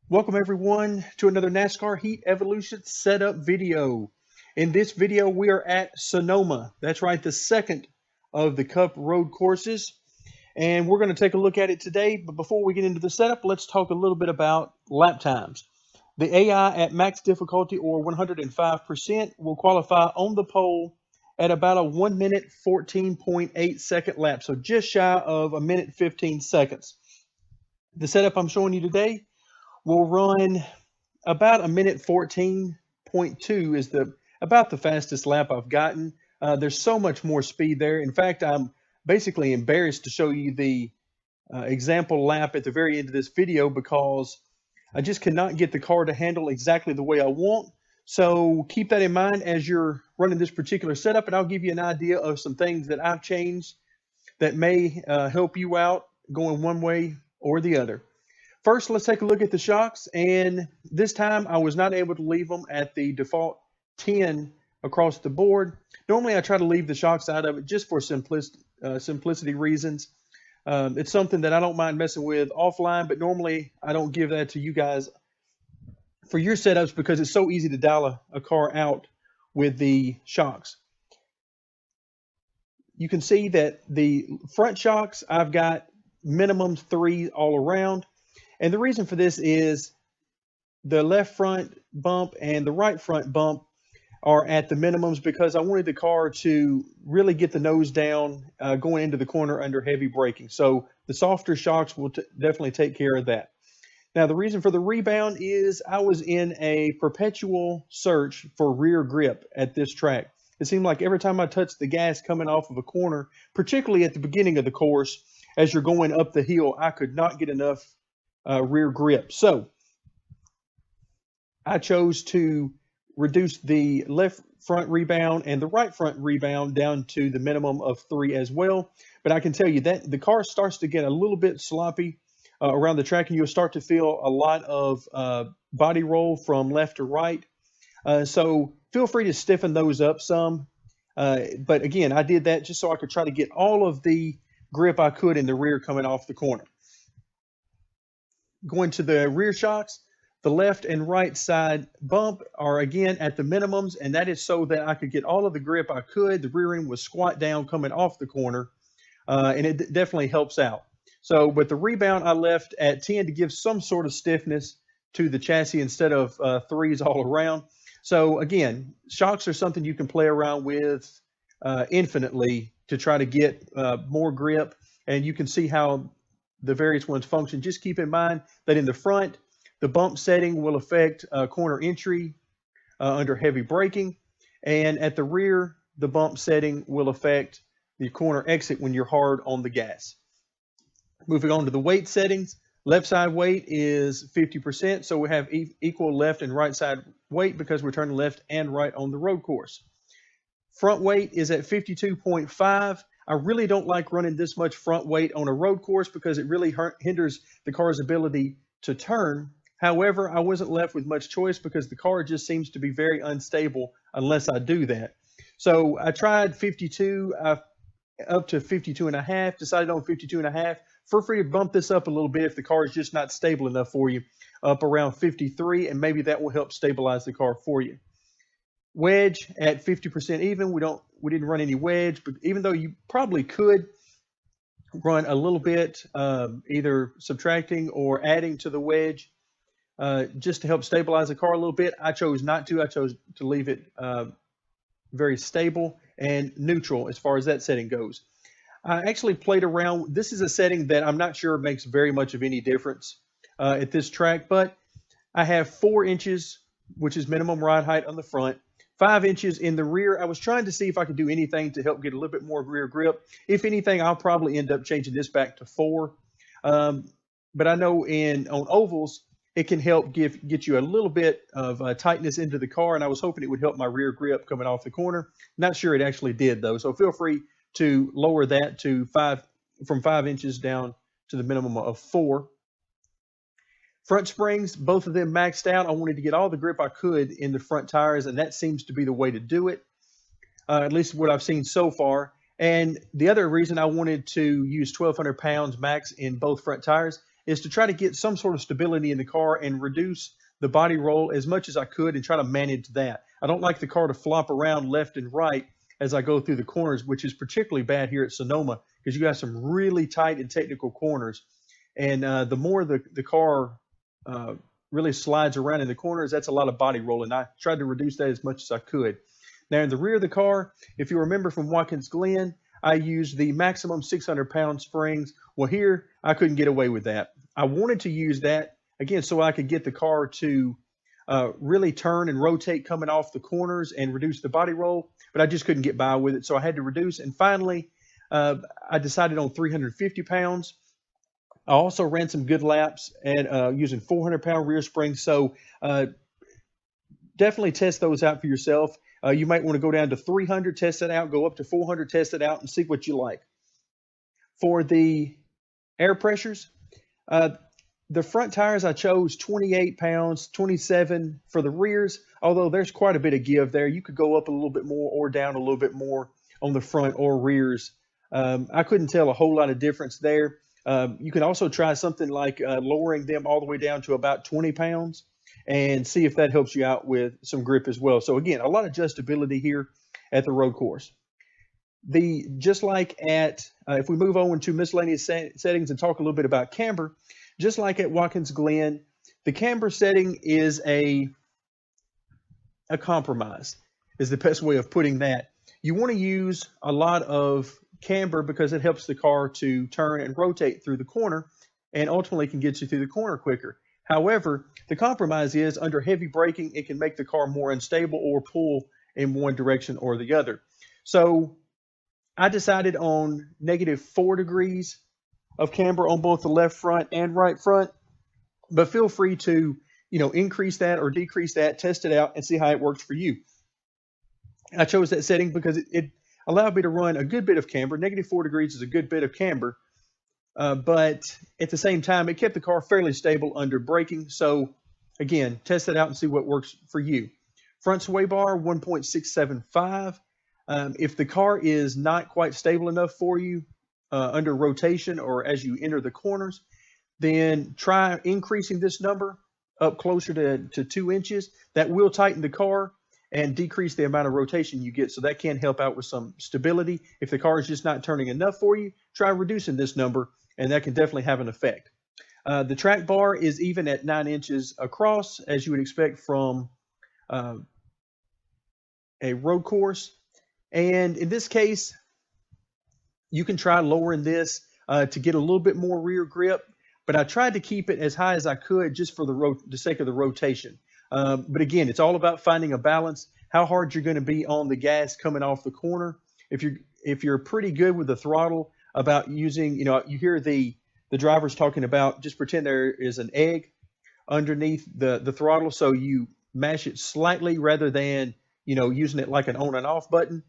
Welcome everyone to another NASCAR Heat Evolution setup video. In this video, we are at Sonoma. That's right, the second of the Cup road courses. And we're going to take a look at it today. But before we get into the setup, let's talk a little bit about lap times. The AI at max difficulty or 105% will qualify on the pole at about a 1 minute 14.8 second lap. So just shy of a minute 15 seconds. The setup I'm showing you today will run about a minute 14.2 is about the fastest lap I've gotten. There's so much more speed there. In fact, I'm basically embarrassed to show you the example lap at the very end of this video because I just cannot get the car to handle exactly the way I want. So keep that in mind as you're running this particular setup, and I'll give you an idea of some things that I've changed that may help you out going one way or the other. First, let's take a look at the shocks, and this time I was not able to leave them at the default 10 across the board. Normally I try to leave the shocks out of it just for simplicity reasons. It's something that I don't mind messing with offline, but normally I don't give that to you guys for your setups because it's so easy to dial a car out with the shocks. You can see that the front shocks, I've got minimum 3 all around. And the reason for this is the left front bump and the right front bump are at the minimums because I wanted the car to really get the nose down going into the corner under heavy braking. So the softer shocks will definitely take care of that. Now, the reason for the rebound is I was in a perpetual search for rear grip at this track. It seemed like every time I touched the gas coming off of a corner, particularly at the beginning of the course, as you're going up the hill, I could not get enough rear grip. So I chose to reduce the left front rebound and the right front rebound down to the minimum of 3 as well. But I can tell you that the car starts to get a little bit sloppy around the track, and you'll start to feel a lot of body roll from left to right. So feel free to stiffen those up some. But again, I did that just so I could try to get all of the grip I could in the rear coming off the corner. Going to the rear shocks, the left and right side bump are again at the minimums, and that is so that I could get all of the grip I could. The rear end was squat down coming off the corner, and it definitely helps out. So, but the rebound I left at 10 to give some sort of stiffness to the chassis instead of 3s all around. So again, shocks are something you can play around with infinitely to try to get more grip, and you can see how the various ones function. Just keep in mind that in the front, the bump setting will affect corner entry under heavy braking, and at the rear, the bump setting will affect the corner exit when you're hard on the gas. Moving on to the weight settings, left side weight is 50%, so we have equal left and right side weight because we're turning left and right on the road course. Front weight is at 52.5. I really don't like running this much front weight on a road course because it really hinders the car's ability to turn. However, I wasn't left with much choice because the car just seems to be very unstable unless I do that. So I tried 52 up to 52 and a half, decided on 52 and a half. Feel free to bump this up a little bit if the car is just not stable enough for you, up around 53, and maybe that will help stabilize the car for you. Wedge at 50% even. We didn't run any wedge, but even though you probably could run a little bit, either subtracting or adding to the wedge, just to help stabilize the car a little bit, I chose not to. I chose to leave it very stable and neutral as far as that setting goes. I actually played around. This is a setting that I'm not sure makes very much of any difference at this track, but I have 4 inches, which is minimum ride height on the front, 5 inches in the rear. I was trying to see if I could do anything to help get a little bit more rear grip. If anything, I'll probably end up changing this back to 4. But I know on ovals, it can help get you a little bit of tightness into the car, and I was hoping it would help my rear grip coming off the corner. Not sure it actually did, though, so feel free to lower that to from 5 inches down to the minimum of 4. Front springs, both of them maxed out. I wanted to get all the grip I could in the front tires, and that seems to be the way to do it, at least what I've seen so far. And the other reason I wanted to use 1,200 pounds max in both front tires is to try to get some sort of stability in the car and reduce the body roll as much as I could and try to manage that. I don't like the car to flop around left and right as I go through the corners, which is particularly bad here at Sonoma because you have some really tight and technical corners. And the more the car really slides around in the corners, that's a lot of body rolling. I tried to reduce that as much as I could. Now in the rear of the car, if you remember from Watkins Glen, I used the maximum 600-pound springs. Well, here I couldn't get away with that. I wanted to use that again so I could get the car to really turn and rotate coming off the corners and reduce the body roll, but I just couldn't get by with it, so I had to reduce. And finally, I decided on 350 pounds. I also ran some good laps and using 400-pound rear springs. So definitely test those out for yourself. You might want to go down to 300, test it out, go up to 400, test it out, and see what you like. For the air pressures, the front tires I chose 28 pounds, 27 for the rears, although there's quite a bit of give there. You could go up a little bit more or down a little bit more on the front or rears. I couldn't tell a whole lot of difference there. You can also try something like lowering them all the way down to about 20 pounds and see if that helps you out with some grip as well. So again, a lot of adjustability here at the road course. Just like at, if we move on to miscellaneous settings and talk a little bit about camber, just like at Watkins Glen, the camber setting is a compromise, is the best way of putting that. You want to use a lot of camber because it helps the car to turn and rotate through the corner and ultimately can get you through the corner quicker. However, the compromise is under heavy braking, it can make the car more unstable or pull in one direction or the other. So I decided on -4 degrees of camber on both the left front and right front, but feel free to, increase that or decrease that, test it out and see how it works for you. I chose that setting because it allowed me to run a good bit of camber. -4 degrees is a good bit of camber, but at the same time, it kept the car fairly stable under braking. So again, test it out and see what works for you. Front sway bar, 1.675. If the car is not quite stable enough for you under rotation or as you enter the corners, then try increasing this number up closer to 2 inches. That will tighten the car and decrease the amount of rotation you get. So that can help out with some stability. If the car is just not turning enough for you, try reducing this number, and that can definitely have an effect. The track bar is even at 9 inches across, as you would expect from a road course. And in this case, you can try lowering this to get a little bit more rear grip, but I tried to keep it as high as I could just for the sake of the rotation. But again, it's all about finding a balance, how hard you're going to be on the gas coming off the corner. If you're pretty good with the throttle about using, you hear the drivers talking about just pretend there is an egg underneath the throttle, so you mash it slightly rather than using it like an on and off button.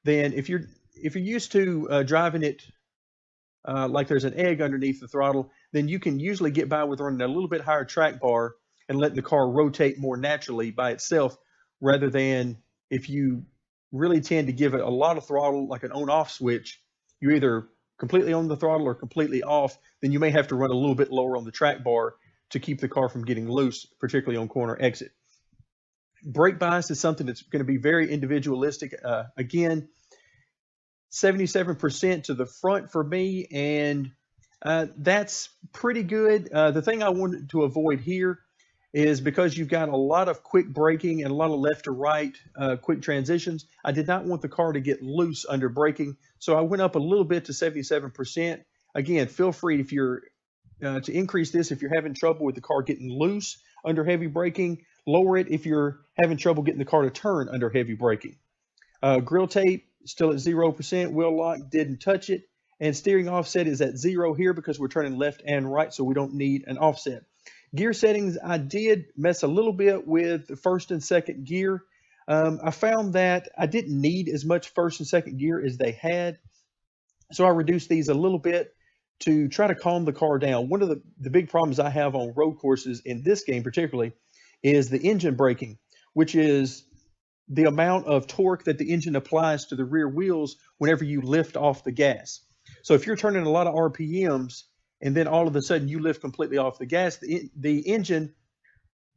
Then if you're used to driving it like there's an egg underneath the throttle, then you can usually get by with running a little bit higher track bar and letting the car rotate more naturally by itself, rather than if you really tend to give it a lot of throttle, like an on-off switch, you either completely on the throttle or completely off, then you may have to run a little bit lower on the track bar to keep the car from getting loose, particularly on corner exit. Brake bias is something that's going to be very individualistic. Again, 77% to the front for me, and that's pretty good. The thing I wanted to avoid here is because you've got a lot of quick braking and a lot of left to right quick transitions, I did not want the car to get loose under braking, so I went up a little bit to 77%. Again, feel free if you're to increase this if you're having trouble with the car getting loose under heavy braking. Lower it if you're having trouble getting the car to turn under heavy braking. Grill tape still at 0%. Wheel lock, didn't touch it. And steering offset is at 0 here because we're turning left and right, so we don't need an offset. Gear settings, I did mess a little bit with the first and second gear. I found that I didn't need as much first and second gear as they had, so I reduced these a little bit to try to calm the car down. One of the big problems I have on road courses in this game particularly is the engine braking, which is the amount of torque that the engine applies to the rear wheels whenever you lift off the gas. So if you're turning a lot of RPMs and then all of a sudden you lift completely off the gas. The engine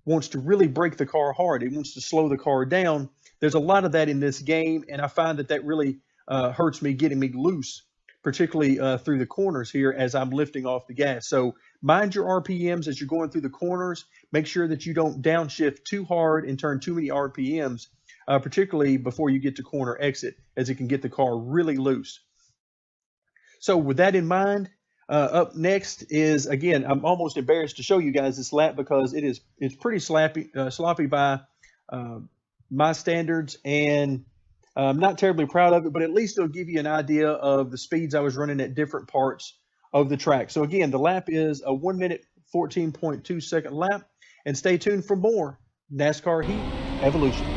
wants to really brake the car hard. It wants to slow the car down. There's a lot of that in this game, and I find that really hurts me, getting me loose, particularly through the corners here as I'm lifting off the gas. So mind your RPMs as you're going through the corners. Make sure that you don't downshift too hard and turn too many RPMs, particularly before you get to corner exit, as it can get the car really loose. So with that in mind, up next is, again, I'm almost embarrassed to show you guys this lap because it's pretty sloppy by my standards, and I'm not terribly proud of it, but at least it'll give you an idea of the speeds I was running at different parts of the track. So again, the lap is a 1 minute 14.2 second lap, and stay tuned for more NASCAR Heat Evolution.